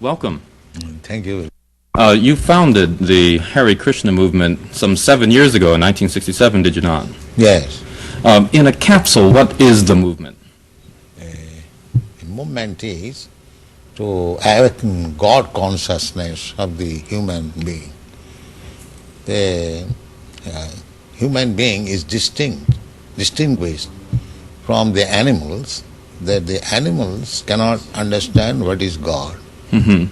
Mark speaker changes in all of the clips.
Speaker 1: Welcome.
Speaker 2: Thank you.
Speaker 1: You founded the Hare Krishna movement some 7 years ago in 1967, did you not?
Speaker 2: Yes.
Speaker 1: In a capsule, what is the movement?
Speaker 2: The movement is to awaken God consciousness of the human being. The human being is distinguished from the animals, that the animals cannot understand what is God.
Speaker 1: Mm-hmm.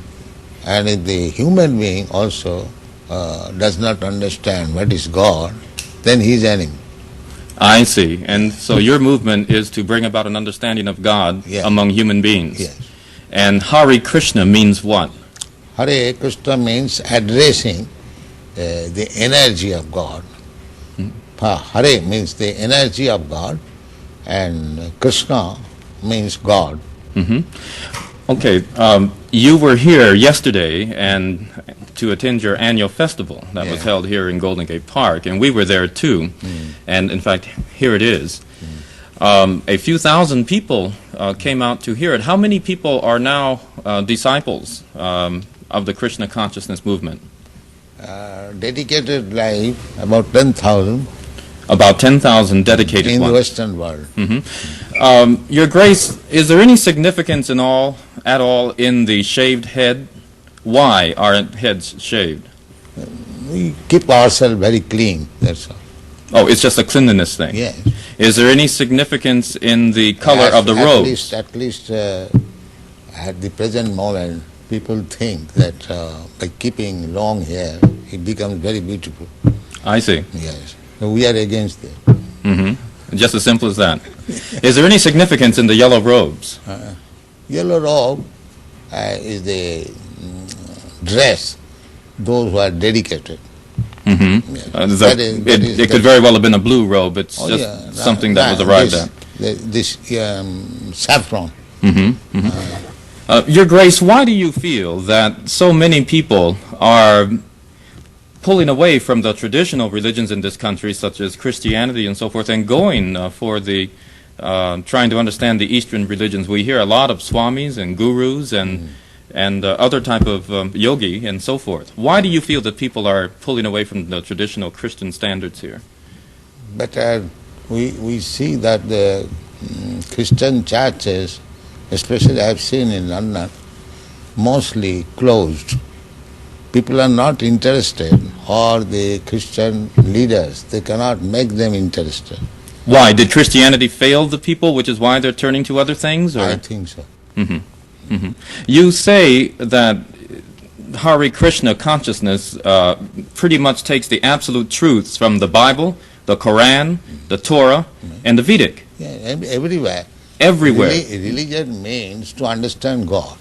Speaker 2: And if the human being also does not understand what is God, then he is animal.
Speaker 1: I see. And so your movement is to bring about an understanding of God among human beings.
Speaker 2: Yes.
Speaker 1: And Hare Krishna means what?
Speaker 2: Hare Krishna means addressing the energy of God. Hare means the energy of God, and Krishna means God.
Speaker 1: Mm-hmm. Okay, you were here yesterday and to attend your annual festival that was held here in Golden Gate Park, and we were there too. And in fact, here it is. A few thousand people came out to hear it. How many people are now disciples of the Krishna consciousness movement?
Speaker 2: Dedicated life, about 10,000.
Speaker 1: About 10,000 dedicated
Speaker 2: in
Speaker 1: ones.
Speaker 2: the Western world.
Speaker 1: Mm-hmm. Your Grace, is there any significance at all in the shaved head? Why are heads shaved?
Speaker 2: We keep ourselves very clean, that's all.
Speaker 1: Oh, it's just a cleanliness thing?
Speaker 2: Yes.
Speaker 1: Is there any significance in the color of the robes?
Speaker 2: At least at the present moment, people think that by keeping long hair, it becomes very beautiful.
Speaker 1: I see.
Speaker 2: Yes. So we are against it.
Speaker 1: Mm-hmm. Just as simple as that. Is there any significance in the yellow robes?
Speaker 2: Yellow robe is the dress, those who are dedicated.
Speaker 1: Mm-hmm.
Speaker 2: Yes.
Speaker 1: It could very well have been a blue robe. It's just something that was arrived at.
Speaker 2: This saffron.
Speaker 1: Mm-hmm. Mm-hmm. Your Grace, why do you feel that so many people are pulling away from the traditional religions in this country, such as Christianity and so forth, and going for the trying to understand the Eastern religions? We hear a lot of swamis and gurus and other type of yogi and so forth. Why do you feel that people are pulling away from the traditional Christian standards here?
Speaker 2: But we see that the Christian churches, especially I have seen in London, mostly closed. People are not interested, or the Christian leaders, they cannot make them interested.
Speaker 1: Why? Did Christianity fail the people, which is why they're turning to other things? Or?
Speaker 2: I think so.
Speaker 1: Mm-hmm. Mm-hmm. You say that Hare Krishna consciousness pretty much takes the absolute truths from the Bible, the Quran, the Torah, and the Vedic.
Speaker 2: Yeah, everywhere.
Speaker 1: Everywhere.
Speaker 2: Religion means to understand God.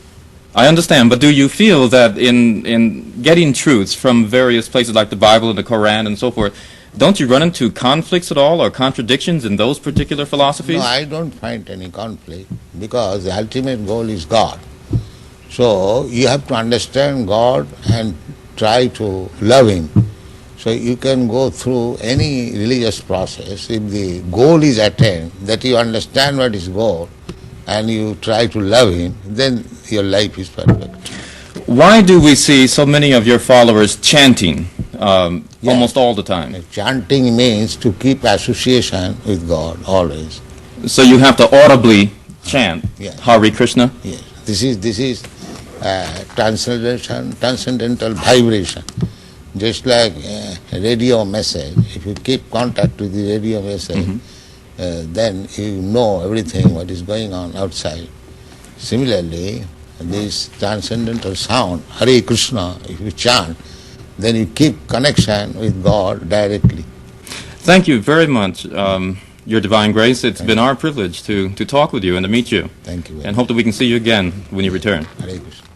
Speaker 1: I understand, but do you feel that in getting truths from various places like the Bible and the Quran and so forth, don't you run into conflicts at all or contradictions in those particular philosophies?
Speaker 2: No, I don't find any conflict, because the ultimate goal is God. So you have to understand God and try to love Him. So you can go through any religious process. If the goal is attained, that you understand what is God, and you try to love Him, then your life is perfect.
Speaker 1: Why do we see so many of your followers chanting almost all the time?
Speaker 2: Chanting means to keep association with God always.
Speaker 1: So you have to audibly chant Hare Krishna?
Speaker 2: Yes. This is transcendental vibration. Just like a radio message, if you keep contact with the radio message, then you know everything what is going on outside. Similarly, this transcendental sound, Hare Krishna, if you chant, then you keep connection with God directly.
Speaker 1: Thank you very much, Your Divine Grace. It's been our privilege to talk with you and to meet you.
Speaker 2: Thank you.
Speaker 1: And hope that we can see you again when you return.
Speaker 2: Hare Krishna.